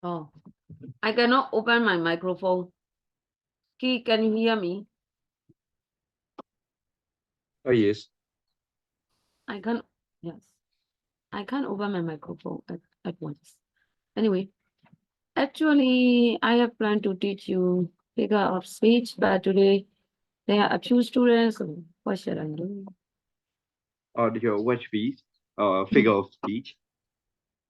Oh, I cannot open my microphone. Key, can you hear me? Oh, yes. I can't, yes. I can't open my microphone at once. Anyway, actually, I have planned to teach you figure of speech, but today there are a few students. So what should I do? Your what speech? Figure of speech.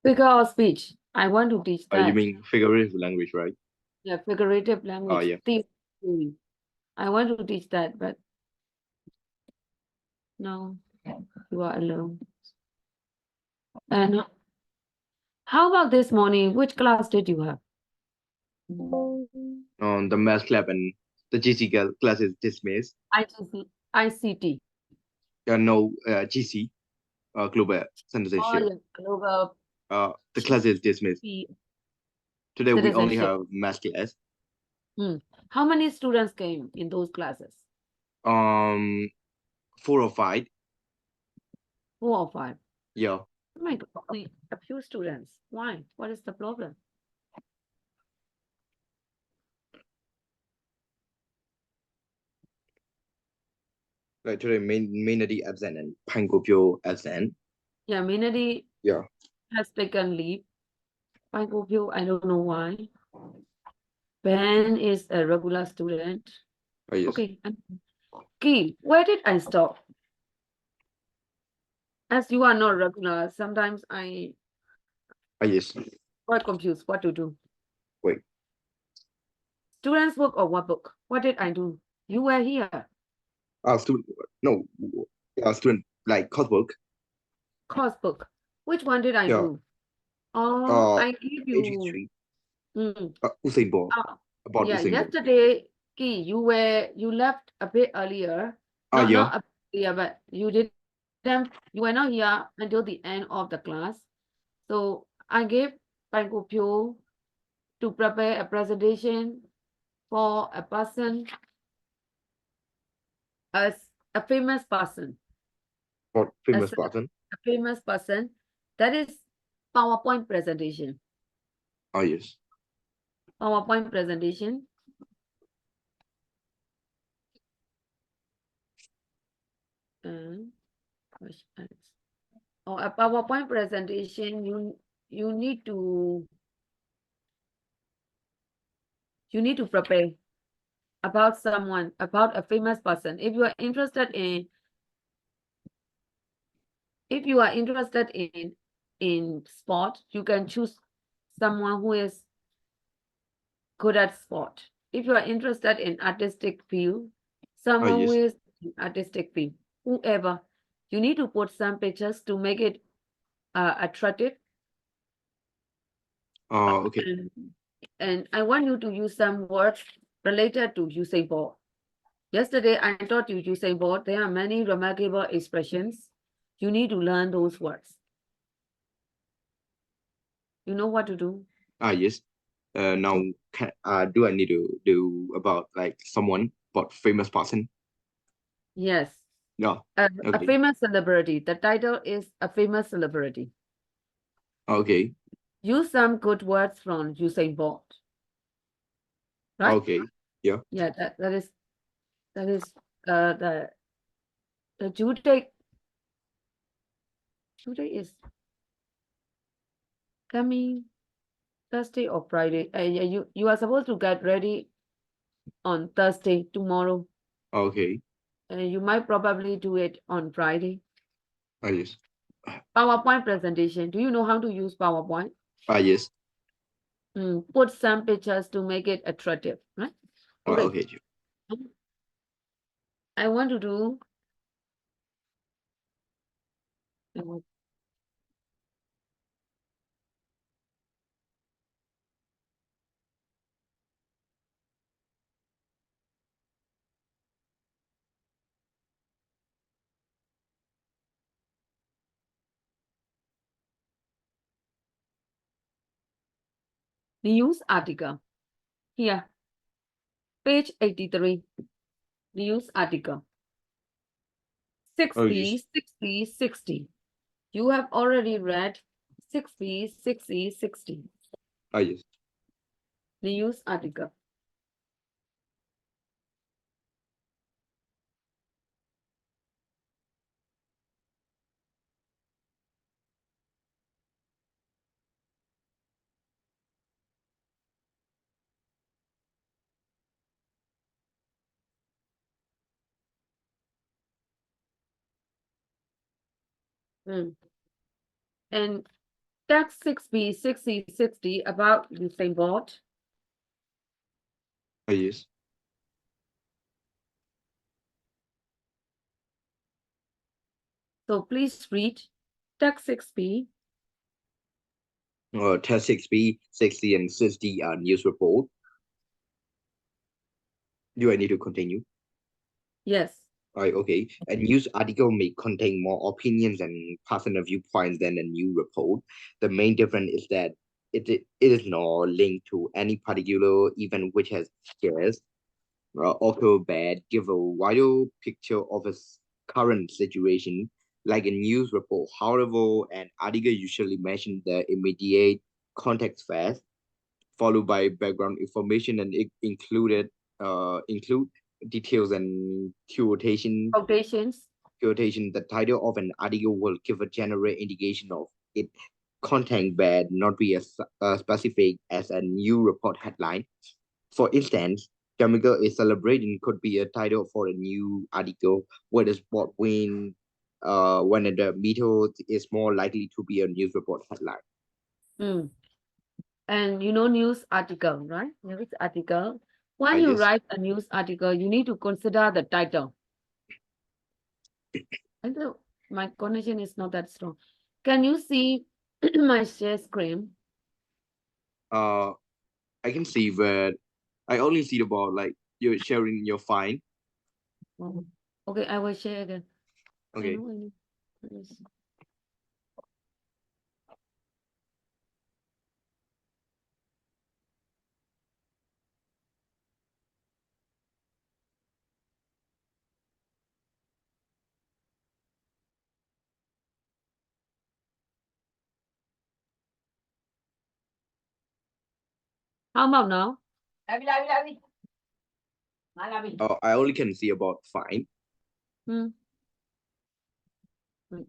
Figure of speech. I want to teach You that. mean figurative language, right? Yeah, figurative language. Yeah. Theory. I want to teach that, but no, you are alone. And how about this morning? Which class did you have? On the math club and the GC class is dismissed. ICC, ICT. No, GC, Global Oh, Citizenship. yeah, global The class is dismissed. Today we only citizenship. have math class. How many students came in those classes? 4 or 5. 4 or 5? Yeah. Oh my God, only a few students. Why? What is the problem? Like today, Mainady absent and Pangopio absent. Yeah, Minady Yeah. has taken leave. I don't know why. Ben is a regular student. Oh, yes. Okay. Key, where did I stop? As you are not regular, sometimes I Oh, yes. quite confused what to do. Wait. Students book or what book? What did I do? You were here. Student. No. Student like coursework. Course book. Which one did I Yeah. do? Oh, I give you. 83. Mm. Usain Bolt. About Yeah, Usain Bolt. yesterday, Key, you left a bit earlier. Yeah. Not a bit earlier, but you were not here until the end of the class. So I gave Pankopyo to prepare a presentation for a person, as a famous person. What famous As person? a famous person. That is PowerPoint presentation. Oh, yes. PowerPoint presentation. Or a PowerPoint presentation, you need to prepare about someone, about a famous person. If you are interested in sport, you can choose someone who is good at sport. If you are interested in artistic field, Oh, someone who yes. is in artistic field, whoever, you need to put some pictures to make it attractive. Okay. And I want you to use some words related to Usain Bolt. Yesterday, I taught you Usain Bolt. There are many remarkable expressions. You need to learn those words. You know what to do? Yes. Now, do I need to do about like someone, but famous person? Yes. Yeah. A Okay. famous celebrity. The title is a famous celebrity. Okay. Use some good words from Usain Bolt. Right? Okay. Yeah. Yeah, that is the due date is coming Thursday or Friday. Yeah, you are supposed to get ready on Thursday, tomorrow. Okay. You might probably do it on Friday. Yes. PowerPoint presentation. Do you know how to use PowerPoint? Yes. Put some pictures to make it attractive, right? Okay. Okay. I want to do. News article. Here. Page 83. News article. 60, Yes. 60, 60. You have already read 60, 60, 60. Yes. news article. Mm. And text 6B, 6C, 60 about the same board. Yes. So please read text 6B. Test 6B, 60 and 60 are news report. Do I need to continue? Yes. Right, okay. A news article may contain more opinions and personal viewpoints than a new report. The main difference is that it is not linked to any particular event which has scarce or bad, give a wider picture of a current situation, like a news report. However, an article usually mentions the immediate context first, followed by background information, and it include details and Quotations. quotation. The title of an article will give a general indication of its content, but not be as specific as a new report headline. For instance, Chemical is celebrating could be a title for a new article, whereas when the meter is more likely to be a news report headline. Mm. And you know, news article, right? News article. When you Yes. write a news article, you need to consider the title. I know my connection is not that strong. Can you see my share screen? Uh, I can see, but I only see about like you're sharing your file. Oh, okay, I will share again. I Okay. know, I know. Yes. How about now? I only can see about fine. Hmm. Hmm.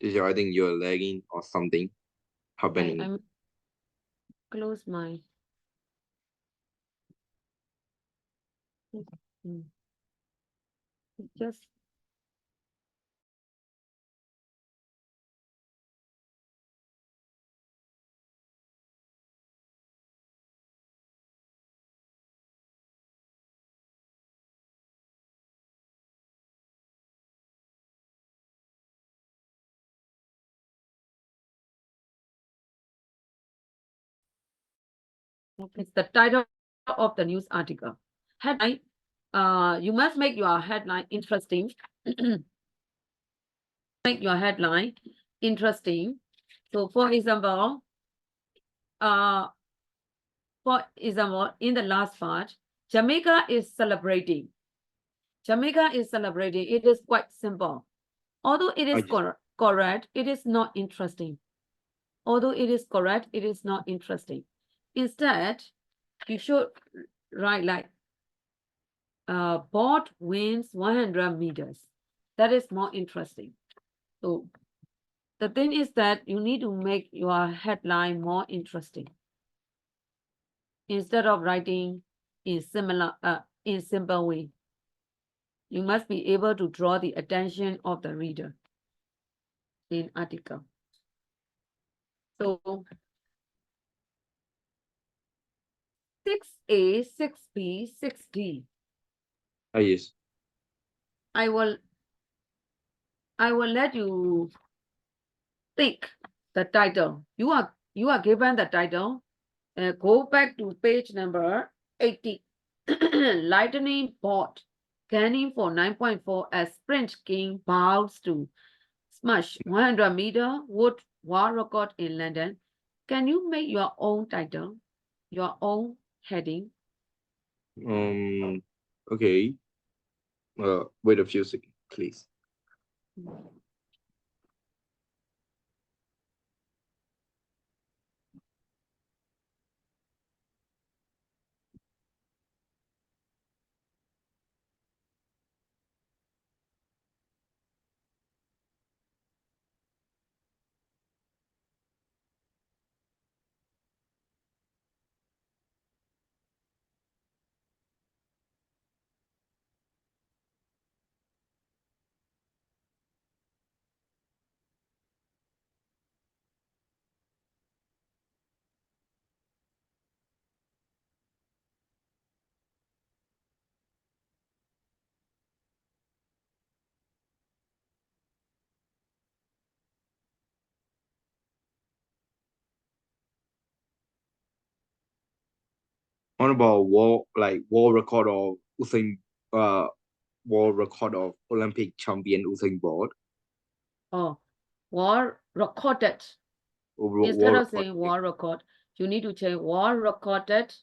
I think you're lagging or something happening. I'm close my. Hmm. Just it's the title of the news article. Headline. You must make your headline interesting. Make your headline interesting. So, uh, for example, in the last part, Jamaica is celebrating. Jamaica is celebrating. It is quite simple. Although it I is just correct, it is not interesting. Although it is correct, it is not interesting. Instead, you should write like bot wins 100 meters. That is more interesting. So the thing is that you need to make your headline more interesting instead of writing in simple way. You must be able to draw the attention of the reader in article. So 6A, 6B, 6D. yes. I will I will let you think the title. You are given the title Go back to page number 80. Lightning bolt, gunning for 9.4 as Sprint King bows to smash 100-meter wood war record in London. Can you make your own title, your own heading? Okay. Wait a few seconds, please. What about world record of Usain uh world record of Olympic champion Usain Bolt? Oh, war recorded. Instead World of record saying war record, you need to say war recorded.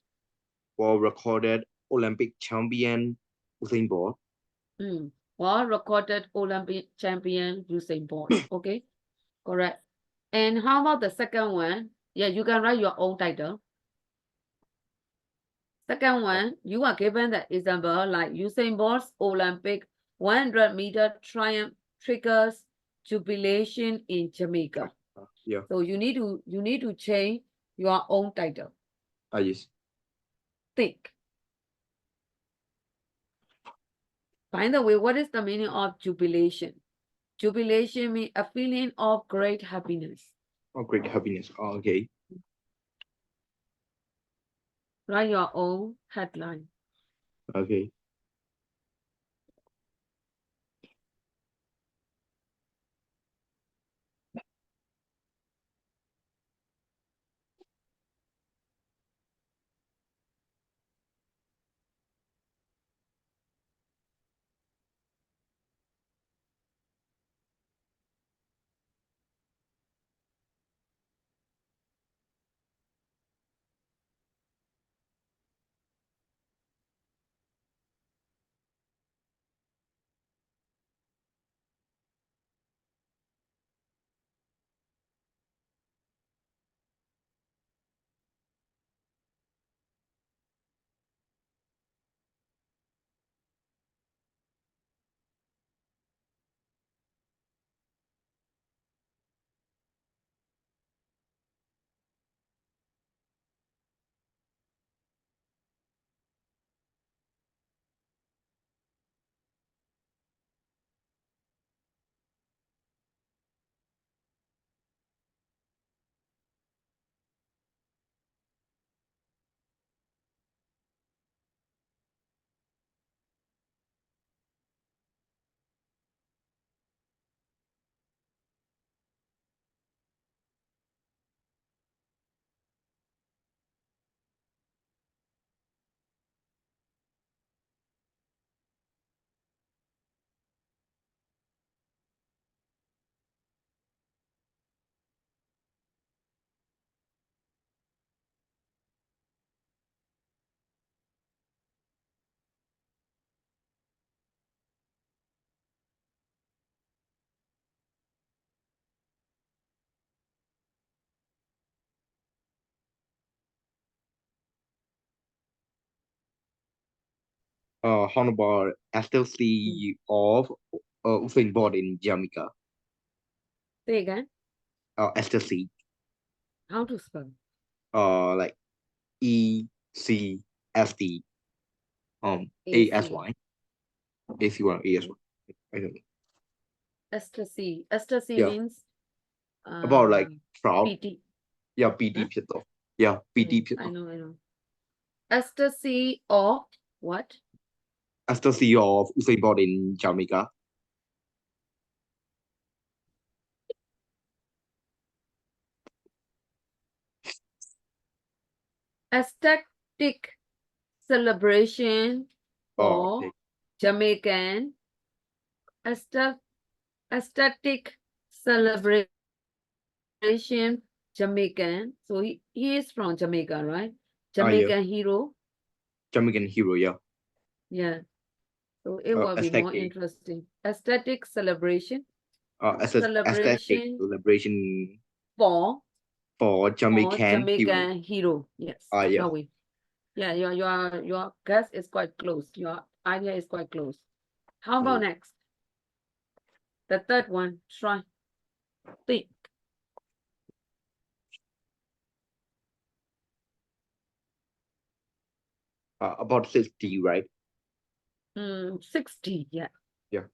world recorded Olympic champion Usain Bolt. War recorded Olympic champion Usain Bolt. Okay, correct. And how about the second one? Yeah, you can write your own title. Second one, you are given the example like Usain Bolt's Olympic 100-meter triumph triggers jubilation in Jamaica. Yeah. So you need to change your own title. Yes. Think. By the way, what is the meaning of jubilation? Jubilation means a feeling of great happiness. Oh, great happiness. Oh, okay. Write your own headline. Okay. How about ecstasy of Usain Bolt in Jamaica? Say again. Ecstasy. How to spell? Like ECST. AC. ASY. ACY. ASY. I don't know. Ecstasy. Ecstasy Yeah. means About like trout. PT. Yeah, Huh? PT Pito. Yeah, PT I Pito. know, I know. Ecstasy of what? Ecstasy of Usain Bolt in Jamaica. Aesthetic celebration Oh, for okay. Jamaican. Aesthe- Aesthetic celebration Jamaican. So he is from Jamaica, right? Ah, Jamaican yeah. hero. Jamaican hero, yeah. Yeah. So it will be more Aesthetic. interesting. Aesthetic celebration. Aesthetic Celebration celebration for for Jamaican hero. Jamaican hero. Yes. Ah, yeah. Shall we? Yeah, your guess is quite close. Your idea is quite close. How about Oh, next? The third one. Try. Think. about 60, right? 60. Yeah. Yeah.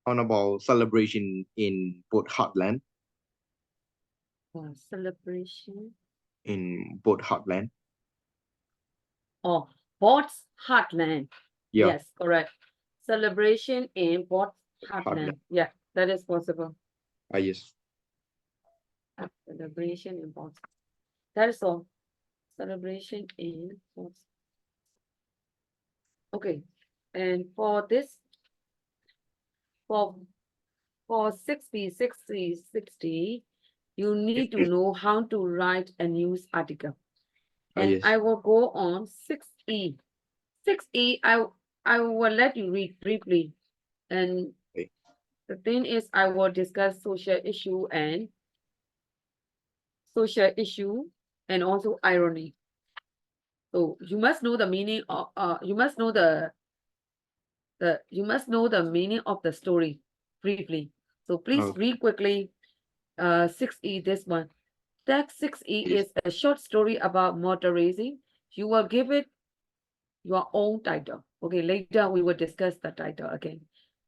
On about celebration in both heartland, Celebration. in both heartland. Oh, Bots Heartland. Yeah, Yes, correct. Celebration in Bots heartland. Heartland. Yeah, that is possible. Ah, yes. Celebration in Bots. That is all. Celebration in Bots. Okay. And for this, for for 60, you need to know how to write a news article. Ah, And I yes. will go on 6E. 6E, I will let you read briefly. And Okay. the thing is, I will discuss social issue and also irony. So you must know the meaning of you must know the meaning of the story briefly. So please Okay. read quickly 6E this one. Text 6E Yes. is a short story about motor racing. You will give it your own title. Okay, later we will discuss the title again.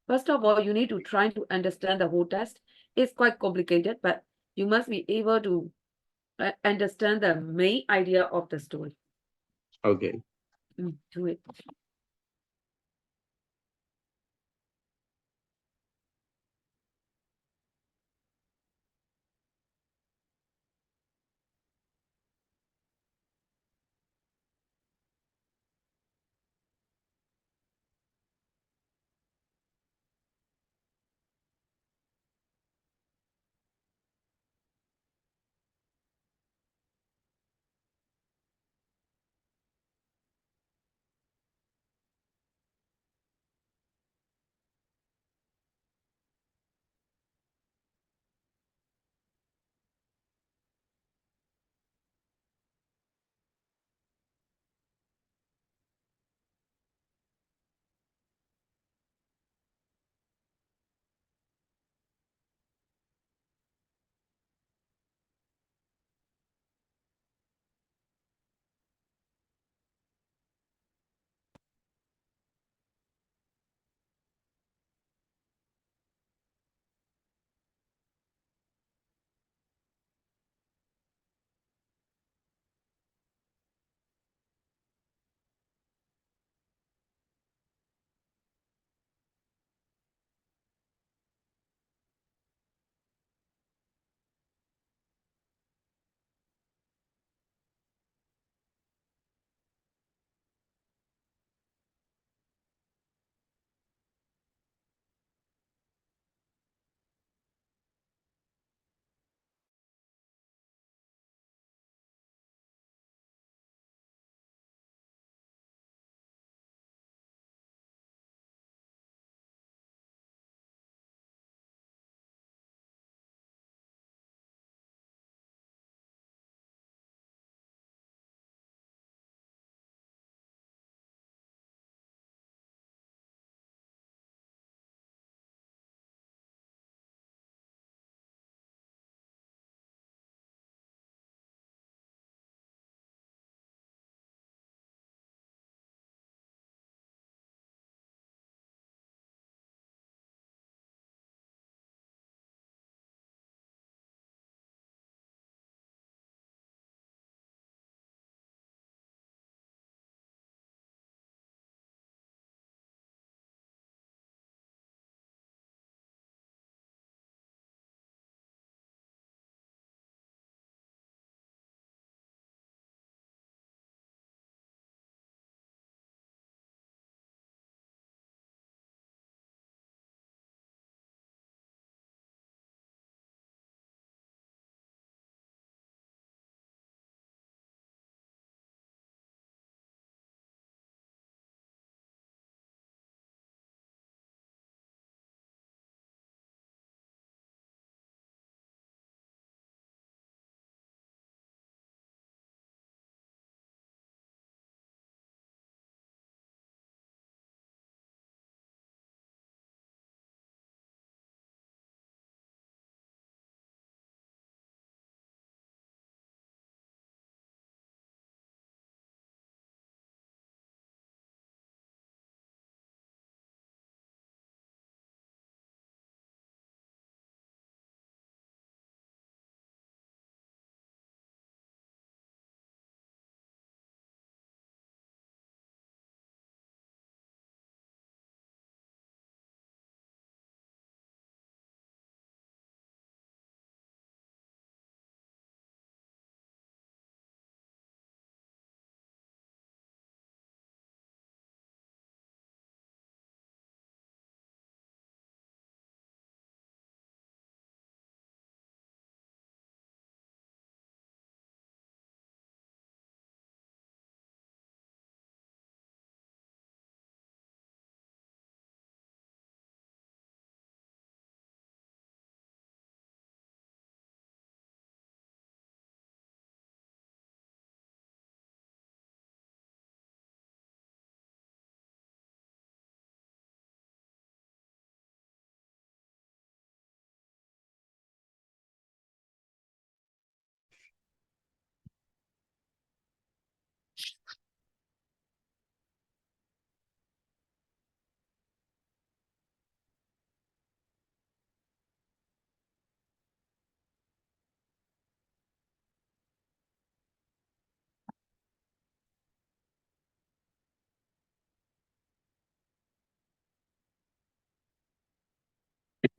First of all, you need to try to understand the whole text. It's quite complicated, but you must be able to understand the main idea of the story. Okay. Do it.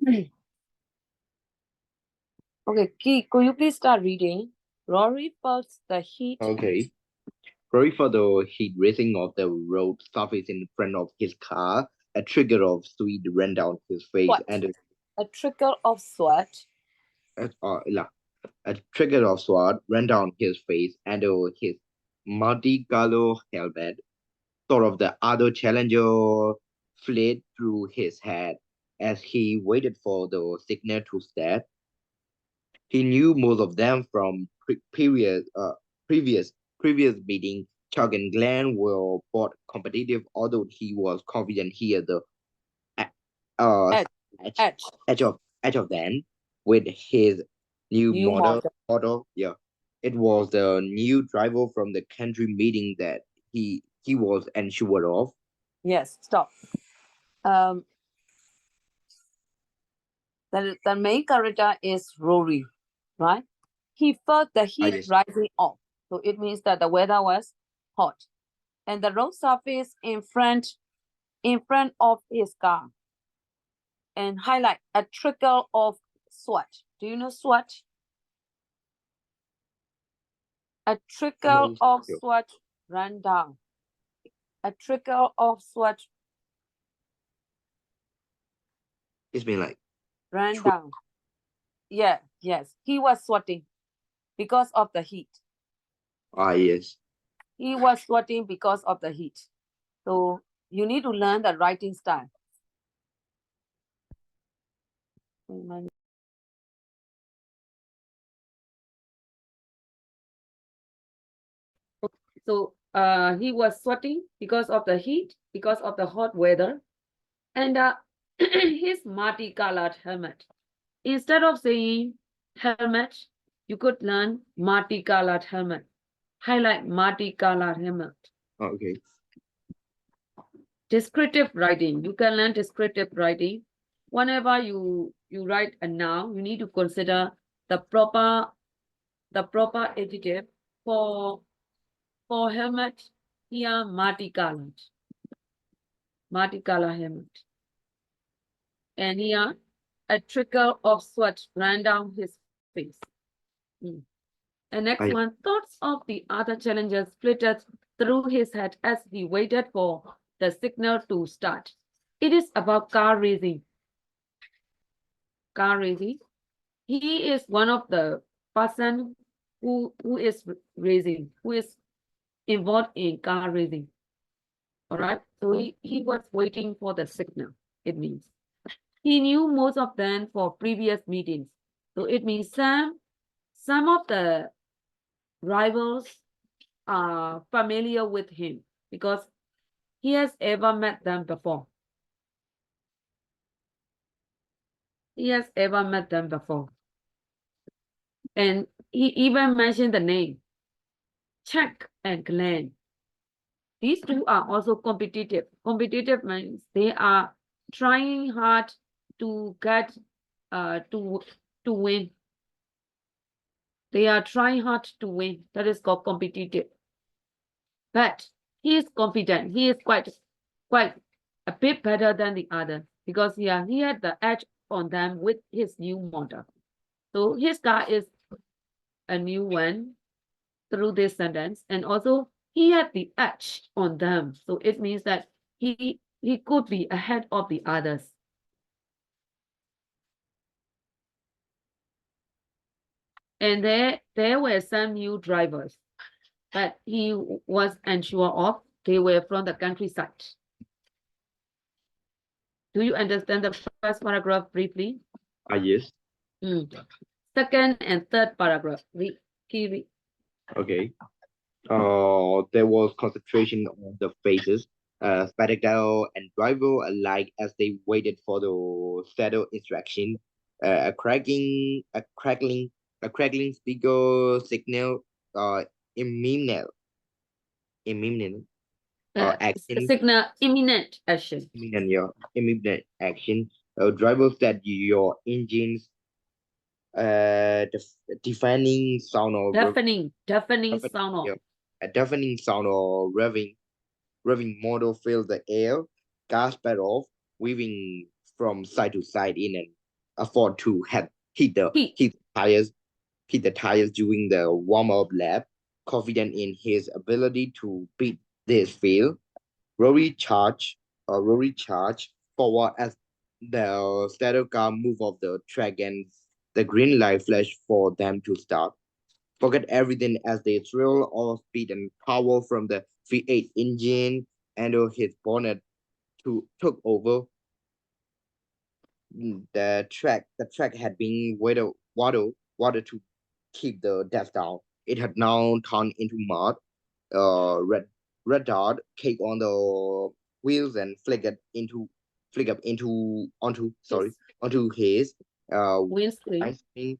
Okay, Key, could you please start reading? Rory felt the heat. Okay. Sorry for the heat racing of the road surface in front of his car. A trigger of sweat ran down his face What? and A trickle of sweat. yeah, a trigger of sweat ran down his face and his Monte Carlo helmet. Thought of the other challenger fled through his head as he waited for the signal to start. He knew most of them from previous previous meeting. Chuck and Glenn were both competitive, although he was confident he had the uh, uh, Edge. edge, Edge. edge of them with his new New model. model. Yeah, it was the new driver from the country meeting that he was unsure of. Yes, stop. Um, the main character is Rory, right? He felt the heat Yes. rising up. So it means that the weather was hot. And the road surface in front of his car. And highlight a trickle of sweat. Do you know sweat? A trickle No, of yeah. sweat ran down. A trickle of sweat It's been like ran down. Yeah, yes. He was sweating because of the heat. yes. He was sweating because of the heat. So you need to learn the writing style. So he was sweating because of the heat, because of the hot weather, and his multi-colored helmet. Instead of saying helmet, you could learn multi-colored helmet. Highlight multi-colored helmet. Okay. Descriptive writing. You can learn descriptive writing. Whenever you write a noun, you need to consider the proper adjective for helmet. Here, multicolored helmet. And here, a trickle of sweat ran down his face. Mm. And next I one, thoughts of the other challenges flitted through his head as he waited for the signal to start. It is about car racing. Car racing. He is one of the person who is racing, who is involved in car racing. All right. So he was waiting for the signal. It means he knew most of them for previous meetings. So it means some of the rivals are familiar with him because he has ever met them before. He has ever met them before. And he even mentioned the name, Chuck and Glenn. These two are also competitive. Competitive means they are trying hard to get to win. They are trying hard to win. That is called competitive. But he is confident. He is quite a bit better than the other because he had the edge on them with his new model. So his car is a new one through this sentence, and also he had the edge on them. So it means that he could be ahead of the others. And there were some new drivers that he was unsure of. They were from the countryside. Do you understand the first paragraph briefly? yes. Second and third paragraph. Read. Okay. There was concentration on the faces, spectacle and driver alike as they waited for the saddle instruction. A crackling speaker signal, imminent, imminent, action, Signal imminent action. imminent action. Driver said your engines, deafening sound of Deafening deafening, sound of. yeah, a deafening sound of revving motor filled the air, gas pedal weaving from side to side in and afford to have Heat. hit the tires during the warm-up lap, confident in his ability to beat this field. Rory charged forward as the starter car moved off the track and the green light flashed for them to start. Forget everything as they thrill all speed and power from the V8 engine and his bonnet took over the track had been water to keep the dust down. It had now turned into mud. Red dot cake on the wheels and flick up into onto sorry His onto his uh windscreen windscreen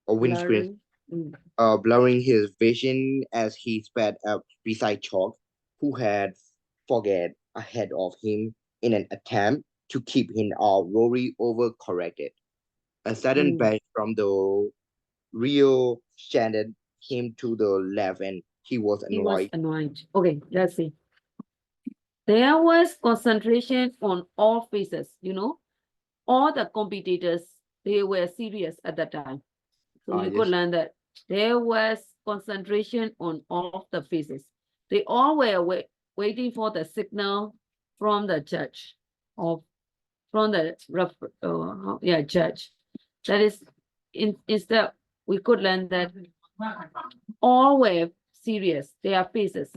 or windscreen, blurring. Mm. blurring his vision as he sped up beside Chalk, who had forget ahead of him in an attempt to keep him out. Rory overcorrected. A sudden Mm. bang from the rear shattered him to the left, and he was He was annoyed. annoyed. Okay, let's see. There was concentration on all faces, all the competitors, they were serious at that time. So you could Yes. learn that there was concentration on all the faces. They all were waiting for the signal from the judge or from the judge. That is, instead we could learn that all were serious. Their faces,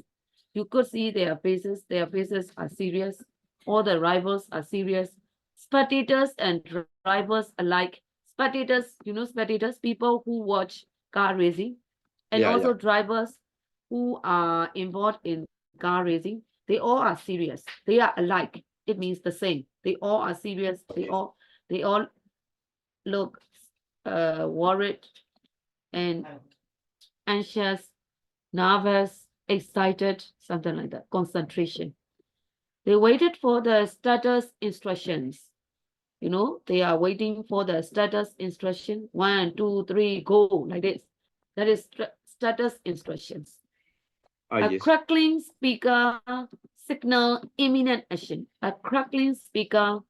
you could see their faces. Their faces are serious. All the rivals are serious. Spectators and drivers alike. Spectators, spectators, people who watch car racing, and Yeah, also yeah. drivers who are involved in car racing. They all are serious. They are alike. It means the same. They all are serious. Okay. They all look worried and anxious, nervous, excited, something like that. Concentration. They waited for the status instructions. They are waiting for the status instruction. 1, 2, 3, go, like this. That is status instructions. A Yes. crackling speaker signal imminent action. A crackling speaker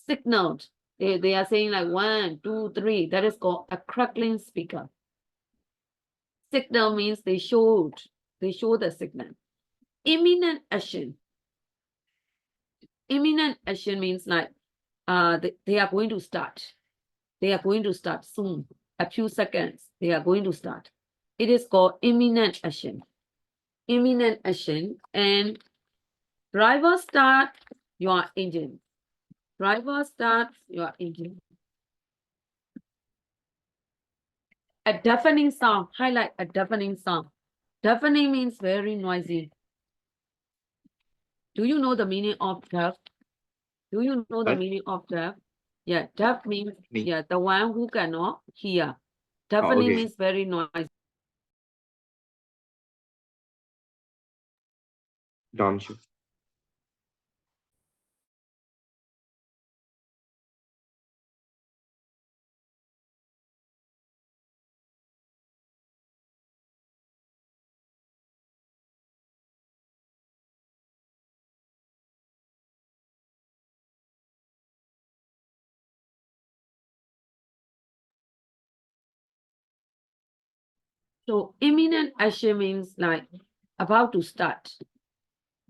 signaled. They are saying like 1, 2, 3. That is called a crackling speaker. Signal means they show the signal. Imminent action. Imminent action means like they are going to start. They are going to start soon. A few seconds, they are going to start. It is called imminent action. Imminent action. And driver start your engine. Driver start your engine. A deafening sound. Highlight a deafening sound. Deafening means very noisy. Do you know the meaning of deaf? Do you know the What? meaning of deaf? Yeah, deaf means, Me? the one who cannot hear. Oh, Deafening okay. means very noisy. Don't you? So imminent action means like about to start.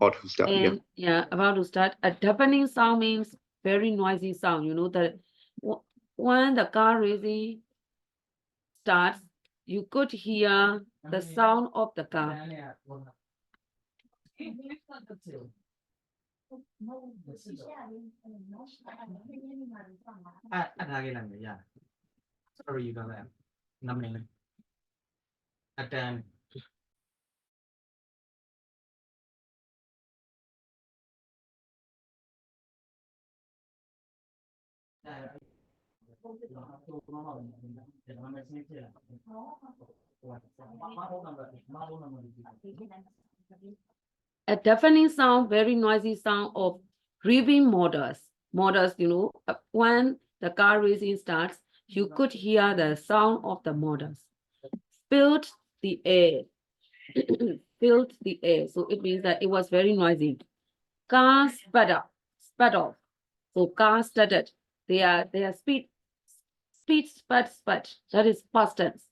Or to start? Yeah. And yeah, about to start. A deafening sound means very noisy sound. That when the car racing starts, you could hear the sound of the car. A deafening sound, very noisy sound of revving motors. Motors, when the car racing starts, you could hear the sound of the motors. Filled the air. Filled the air. So it means that it was very noisy. Car sped up, sped off. So car started. They are speed, spud. That is past tense.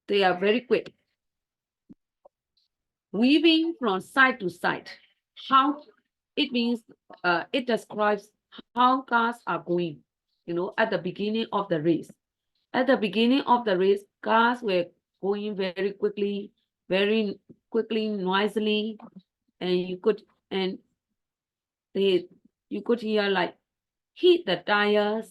They are very quick. Weaving from side to side. How it means it describes how cars are going, at the beginning of the race. At the beginning of the race, cars were going very quickly, noisily, and they you could hear like hit the tires.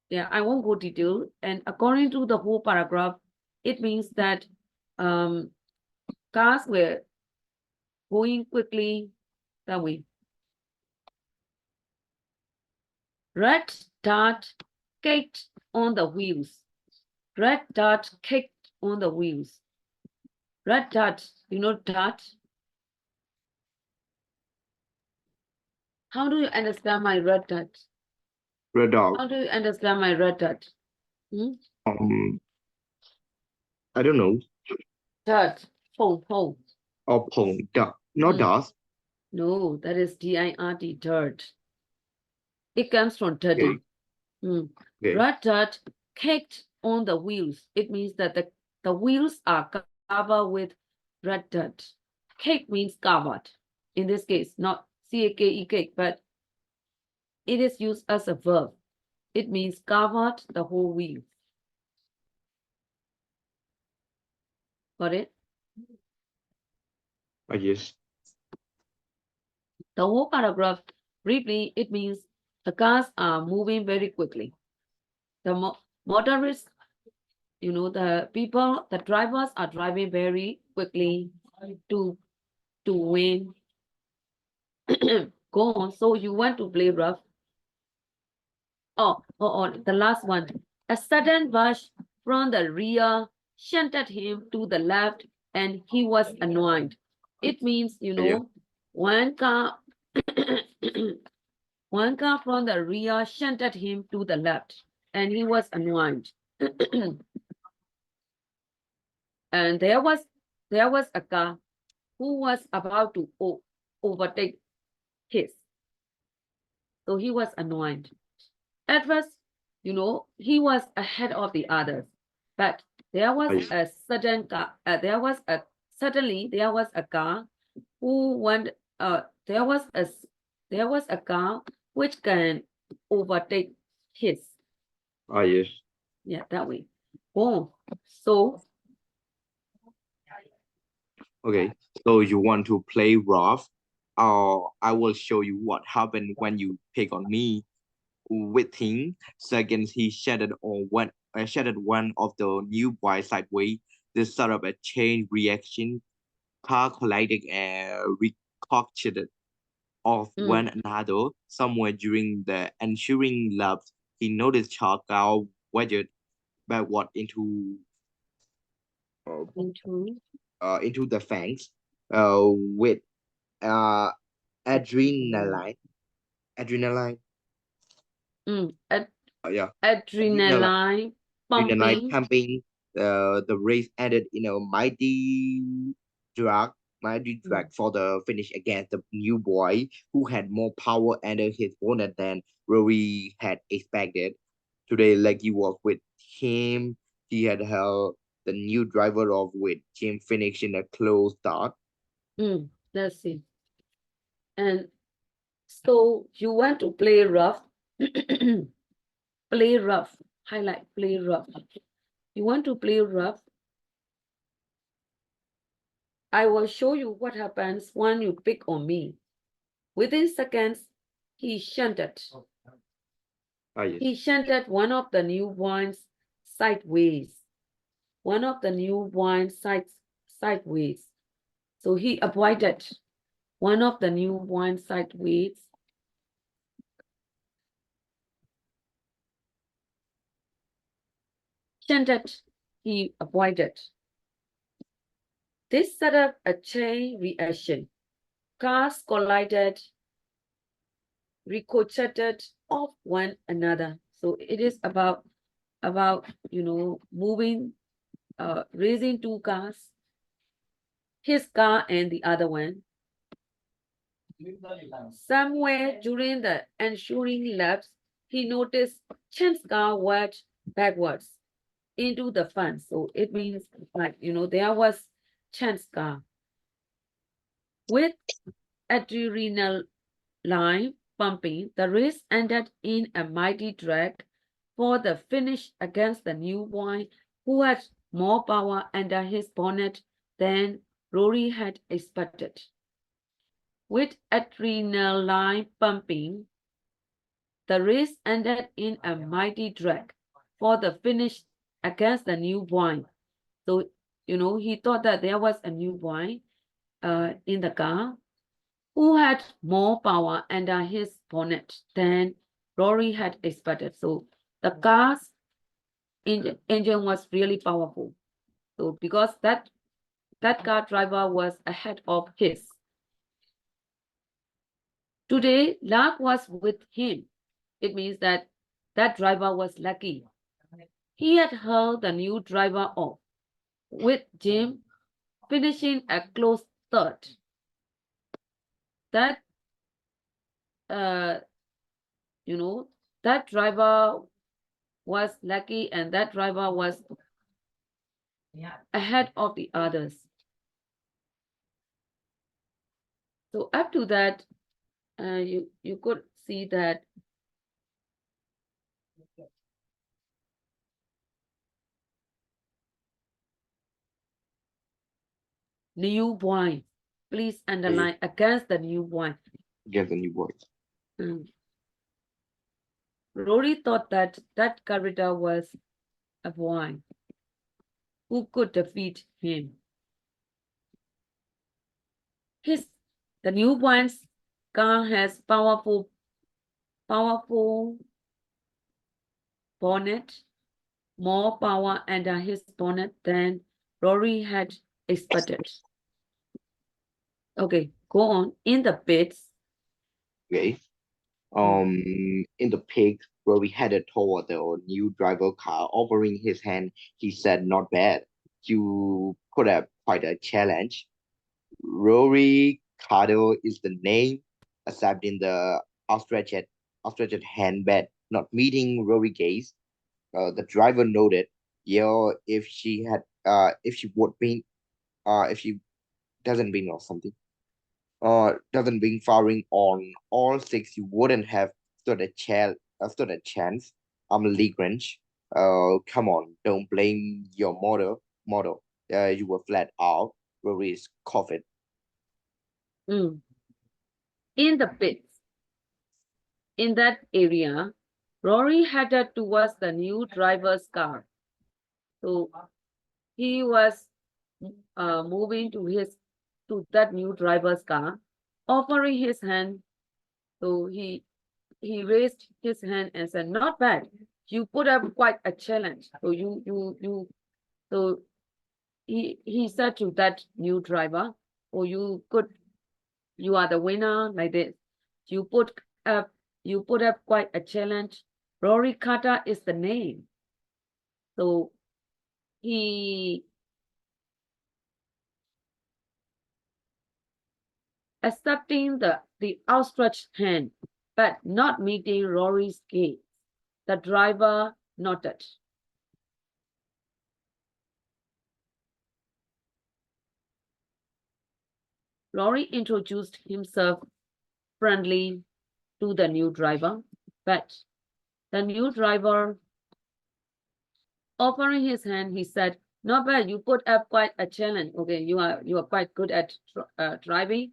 Yeah, I won't go detail. And according to the whole paragraph, it means that um, cars were going quickly that way. Red dot kicked on the wheels. Red dot kicked on the wheels. Red dot, dot. How do you understand my red dot? Red dog. How do you understand my red dot? Hmm? I don't know. Dot. Pole. Or pong. Dot. Not dust. No, that is DIRT, dirt. It comes from dirty. Okay. Okay. Red dot kicked on the wheels. It means that the wheels are covered with red dirt. Cake means covered. In this case, not C-A-K-E, cake, but it is used as a verb. It means covered the whole wheel. Got it? Yes. The whole paragraph, briefly, it means the cars are moving very quickly. The motorists, the drivers are driving very quickly to win. Go on. So you want to play rough? Oh, the last one. A sudden rush from the rear shunted him to the left, and he was annoyed. It means, one car, one car from the rear shunted him to the left, and he was annoyed. And there was a car who was about to overtake his. So he was annoyed. At first, he was ahead of the others, but there was a sudden car. There was a car who went. There was a car which can overtake his. Yes. Yeah, that way. Oh, so okay. So you want to play rough? I will show you what happened when you pick on me. Within seconds, he shattered one of the new boys sideways. This sort of a chain reaction, car collided and ricocheted off one another. Somewhere during the ensuing laps, he noticed Charcoal wedged backward uh, into the fangs with uh, adrenaline. Adrenaline. Yeah. Adrenaline. adrenaline Adrenaline pumping. pumping. The race ended in a mighty drag for the finish against the new boy who had more power under his bonnet than Rory had expected. Today, Leggy was with him. He had held the new driver off with Jim finishing a close start. Let's see. And so you want to play rough. Play rough. Highlight play rough. You want to play rough. I will show you what happens when you pick on me. Within seconds, he shunted. Yes. He shunted one of the newborns sideways. One of the newborns sideways. So he avoided one of the newborns sideways. Shunted, he avoided. This set up a chain reaction. Cars collided, ricocheted off one another. So it is about moving, raising two cars, his car and the other one. Somewhere during the ensuing laps, he noticed Chen's car went backwards into the fence. So it means, like, there was Chen's car with adrenaline pumping. The race ended in a mighty drag for the finish against the newborn, who had more power under his bonnet than Rory had expected. With adrenaline pumping, the race ended in a mighty drag for the finish against the newborn. So, he thought that there was a newborn in the car who had more power under his bonnet than Rory had expected. So the car's engine was really powerful. So because that car driver was ahead of his. Today, luck was with him. It means that that driver was lucky. He had held the new driver off, with Jim finishing a close third. That uh, that driver was lucky, and that driver was ahead of the others. So up to that, you could see that newborn. Please underline against the newborn. Against the new boys. Rory thought that that character was a boy who could defeat him. The newborn's car has powerful bonnet, more power under his bonnet than Rory had expected. Okay, go on. In the pits. Okay. In the pig where we headed toward the new driver car, offering his hand, he said, "Not bad. You put up quite a challenge." Rory Cardo is the name, accepting the outstretched hand, but not meeting Rory gaze. The driver noted, "Yeah, if she would be, if she doesn't been or something, doesn't been firing on all six, you wouldn't have stood a chance. I'm Lee Grinch. Come on, don't blame your model. You were flat out." Rory's coughed. Mm. In the pits. In that area, Rory headed towards the new driver's car. So he was moving to that new driver's car, offering his hand. So he raised his hand and said, "Not bad. You put up quite a challenge." So so he said to that new driver, "Oh, you are the winner," like this. You put up you put up quite a challenge. Rory Carter is the name. So he accepting the outstretched hand, but not meeting Rory's gaze. The driver nodded. Rory introduced himself friendly to the new driver, but the new driver, offering his hand, he said, "Not bad. You put up quite a challenge. Okay, you are quite good at driving.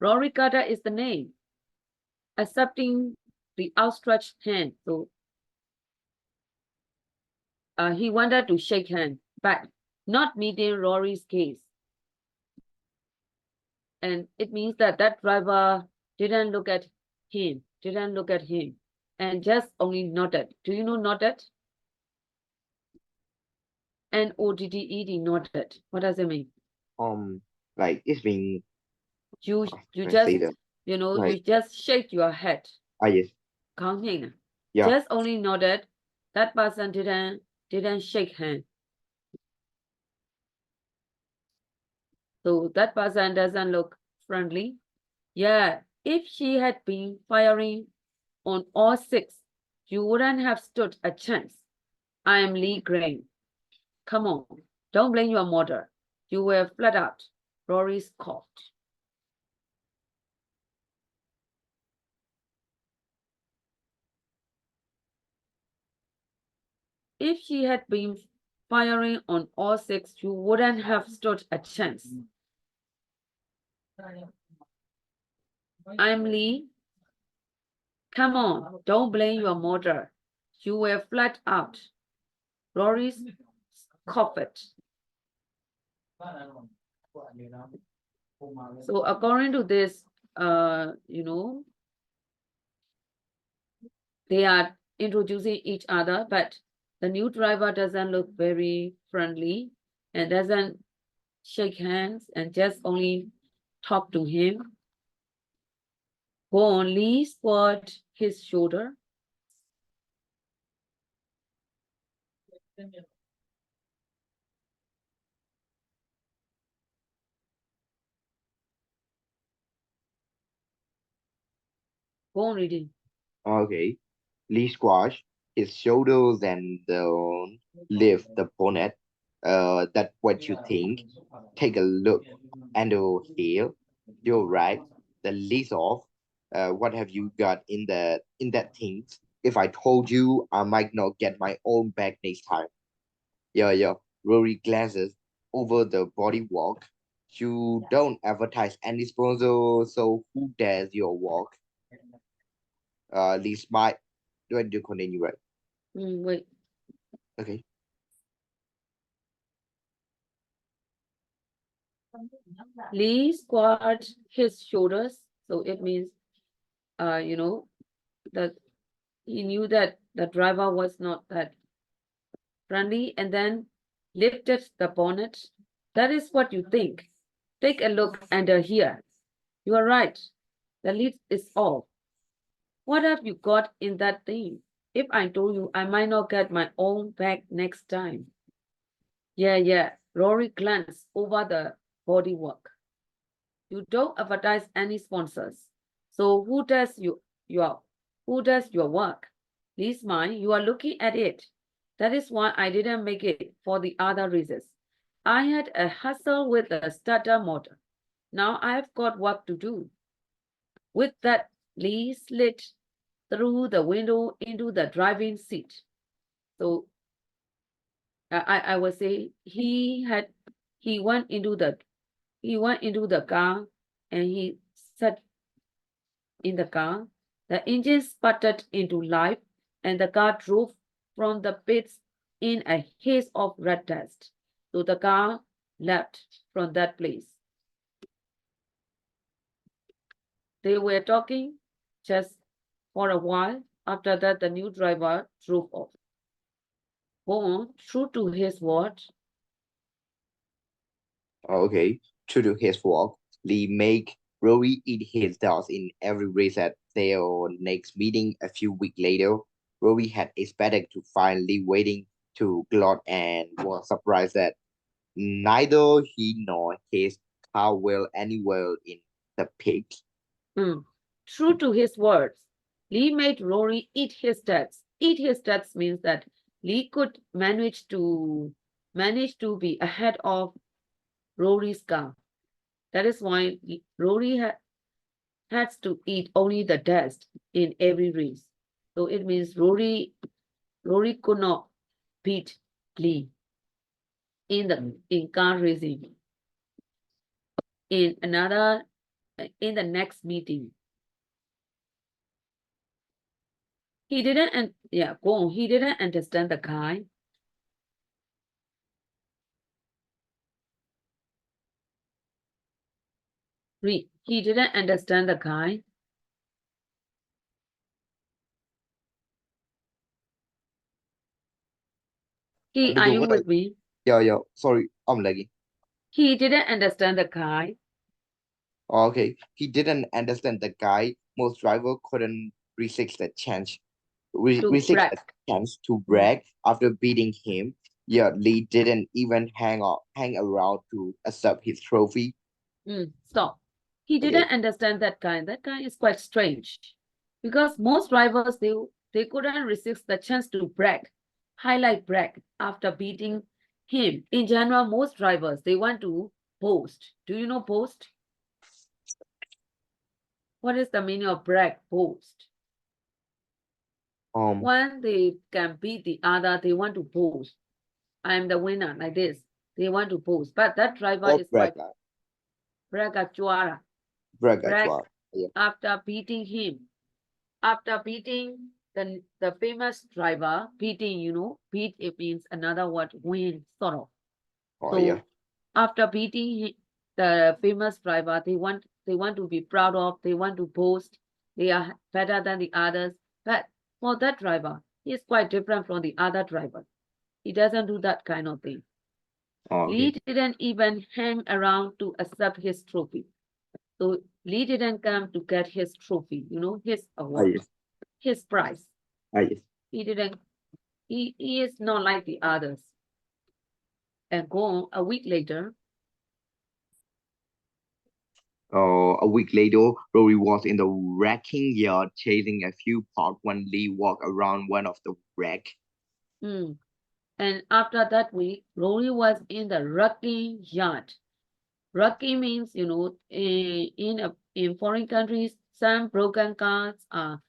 Rory Carter is the name." Accepting the outstretched hand, so he wanted to shake hand, but not meeting Rory's gaze. And it means that that driver didn't look at him, and just only nodded. Do you know nodded? Nodded. Nodded. What does it mean? Like it's been, You you can I say just that? Like, you just shake your head. yes, Counting. yeah. Just only nodded. That person didn't shake hand. So that person doesn't look friendly. Yeah, If she had been firing on all six, you wouldn't have stood a chance. I am Lee Graham. Come on, don't blame your mother. You were flat out. Rory scoffed. If she had been firing on all six, you wouldn't have stood a chance. I'm Lee. Come on, don't blame your mother. You were flat out. Rory scoffed. So according to this, they are introducing each other, but the new driver doesn't look very friendly and doesn't shake hands and just only talk to him. Go on, Lee squared his shoulder. Go on, reading. Okay. Lee squashed his shoulders and lift the bonnet. That's what you think. Take a look under here. You're right. The lid's off. What have you got in that thing? If I told you, I might not get my own back next time. Yeah, yeah. Rory glances over the bodywork. You don't advertise any sponsor, so who dares your walk? Lee smiled. Do I do continue right? Wait. Okay. Lee squared his shoulders, so it means, that he knew that the driver was not that friendly, and then lifted the bonnet. That is what you think. Take a look under here. You are right. The lid is off. What have you got in that thing? If I told you, I might not get my own back next time. Yeah, yeah. Rory glanced over the bodywork. You don't advertise any sponsors. So who does your work? Least mine, you are looking at it. That is why I didn't make it for the other reasons. I had a hassle with the starter motor. Now I've got work to do. With that, Lee slid through the window into the driving seat. So I would say he went into the car and he sat in the car. The engine sputtered into life and the car drove from the pits in a haze of red dust. So the car left from that place. They were talking just for a while. After that, the new driver drove off. Born true to his word, Okay. True to his walk, Lee make Rory eat his dogs in every race at their next meeting a few weeks later. Rory had expected to find Lee waiting to gloat and was surprised that neither he nor his car were anywhere in the pig. mm, true to his words, Lee made Rory eat his stats. Eat his stats means that Lee could manage to be ahead of Rory's car. That is why Rory has to eat only the dust in every race. So it means Rory could not beat Lee in car racing. In the next meeting, he didn't and yeah go on. He didn't understand the guy. He didn't understand the guy. Are you What I with me? yeah yeah sorry I'm lagging. He didn't understand the guy Okay, he didn't understand the guy. Most driver couldn't resist the chance. to Resist brag. a chance to Mm, brag after beating him. Yet Lee didn't even hang around to accept his trophy. Stop. He Okay. didn't understand that kind. That kind is quite strange. Because most drivers they couldn't resist the chance to brag, highlight brag after beating him. In general, most drivers they want to boast. Do you know boast? What is the meaning of brag, boast? Um. When they can beat the other, they want to boast. I am the winner, like this. They want to boast. But that driver Or is quite braga. bragachuara. Braga Brag chua. Yeah. after beating him. After beating the famous driver, beating, beat it means another word, win, sort of. Oh yeah. So after beating the famous driver, they want to be proud of, they want to boast, they are better than the others. But for that driver, he is quite different from the other driver. He doesn't do that kind of thing. Oh, Lee okay. didn't even hang around to accept his trophy. So Lee didn't come to get his trophy, his Ah award, yes. his prize. Ah yes. He didn't, he is not like the others. And go on, a week later, A week later, Rory was in the wrecking yard chasing a few parts when Lee walked around one of the wreck. hmm, and after that week, Rory was in the wrecking yard. Wrecking means, in foreign countries, some broken cars are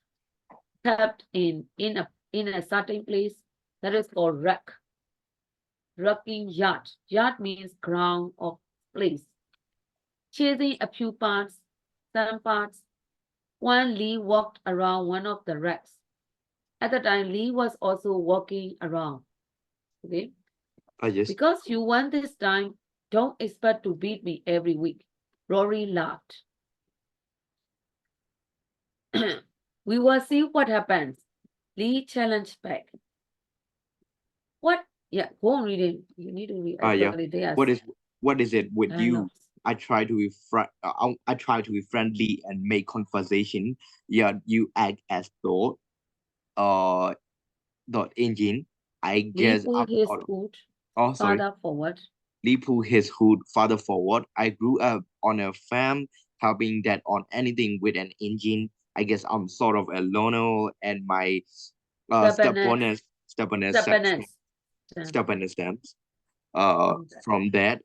kept in a certain place. That is called wreck. Wrecking yard. Yard means ground or place. Chasing a few parts, some parts. One Lee walked around one of the wrecks. At the time, Lee was also walking around. Okay. Ah yes. Because you won this time, don't expect to beat me every week. Rory laughed. We will see what happens. Lee challenged back. What? Yeah, go on reading. You need to read. Ah yeah. Actually, they are What is what is it with you? dialogues. I try to be friendly and make conversation. Yeah, you act as though uh the engine. I Lee guess I'm pulled his sort of. hood Oh sorry. farther forward. Lee pulled his hood farther forward. I grew up on a farm, helping dad on anything with an engine. I guess I'm sort of a loner, and my Stubbornness. stubbornness stems Stubbornness. stubbornness stems From that. from that.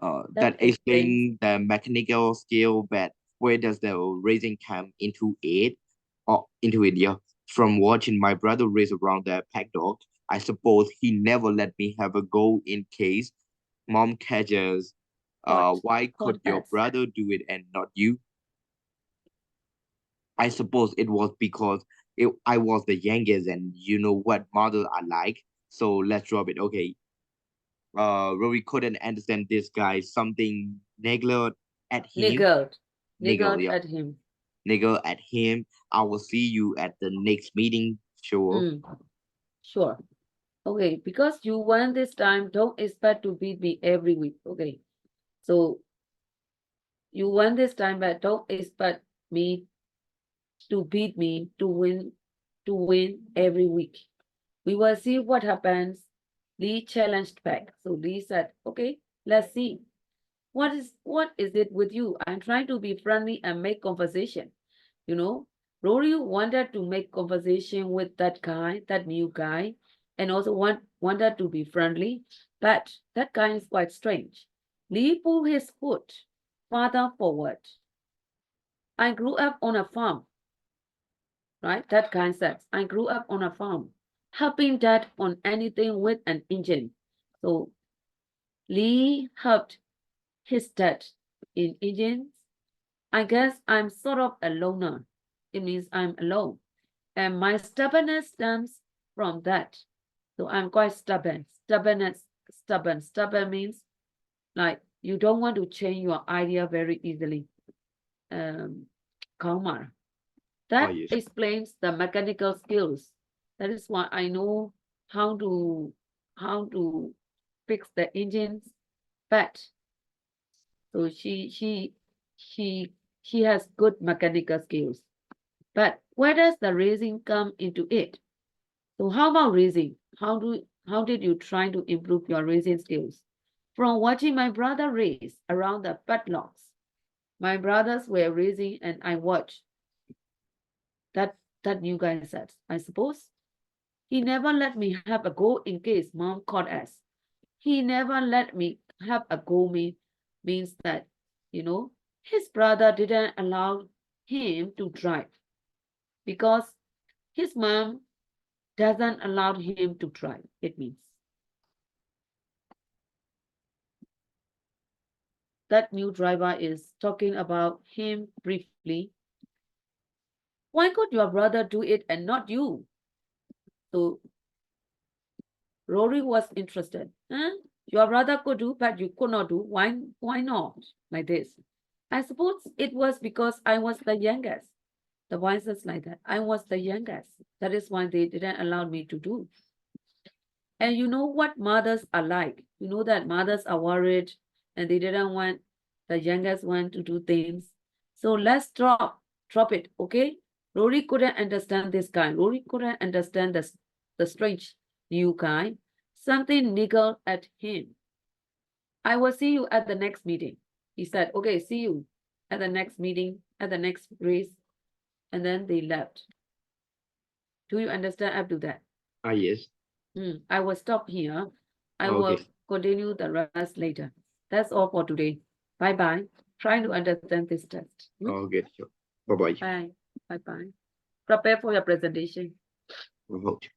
That That explains explains the mechanical skill, but where does the racing come into it? Or into it, yeah. From watching my brother race around the paddock, I suppose he never let me have a go in case mom catches. caught Why could caught your us. brother do it and not you? I suppose it was because I was the youngest, and you know what mothers are like. So let's drop it. Okay, Rory couldn't understand this guy. Something niggled at him. Niggled. Niggle, Niggled yeah. at him. Niggle at him. I will see you at the next meeting. Sure. Mm, sure. Okay, because you won this time, don't expect to beat me every week. Okay. So you won this time, but don't expect me to beat me to win every week. We will see what happens. Lee challenged back. So Lee said, okay, let's see. What is it with you? I'm trying to be friendly and make conversation. You know, Rory wanted to make conversation with that guy, that new guy, and also wanted to be friendly, but that guy is quite strange. Lee pulled his foot farther forward. I grew up on a farm, right? That guy says, I grew up on a farm, helping dad on anything with an engine. So Lee helped his dad in engines. I guess I'm sort of a loner. It means I'm alone. And my stubbornness stems from that. So I'm quite stubborn. Stubborn means like you don't want to change your idea very easily. Kalmar. Oh, That yes. explains the mechanical skills. That is why I know how to how to fix the engines. But so she has good mechanical skills. But where does the racing come into it? So how about racing? How did you try to improve your racing skills? From watching my brother race around the padlocks, My brothers were raising and I watched. That new guy said, I suppose. He never let me have a go in case mom caught us. He never let me have a go means that, his brother didn't allow him to drive because his mom doesn't allow him to drive. It means that new driver is talking about him briefly. Why could your brother do it and not you? So Rory was interested. Huh? Your brother could do, but you could not do. Why not? Like this. I suppose it was because I was the youngest. The wisest like that. I was the youngest. That is why they didn't allow me to do. And you know what mothers are like. You know that mothers are worried and they didn't want the youngest one to do things. So let's drop it, okay? Rory couldn't understand this guy. Rory couldn't understand the strange new guy. Something niggled at him. I will see you at the next meeting. He said, okay, see you at the next meeting, at the next race. And then they left. Do you understand up to that? Ah, yes. I will stop here. I will Okay. continue the rest later. That's all for today. Bye bye. Trying to understand this test. Okay, sure. Bye bye. Bye. Bye bye. Prepare for your presentation. Okay.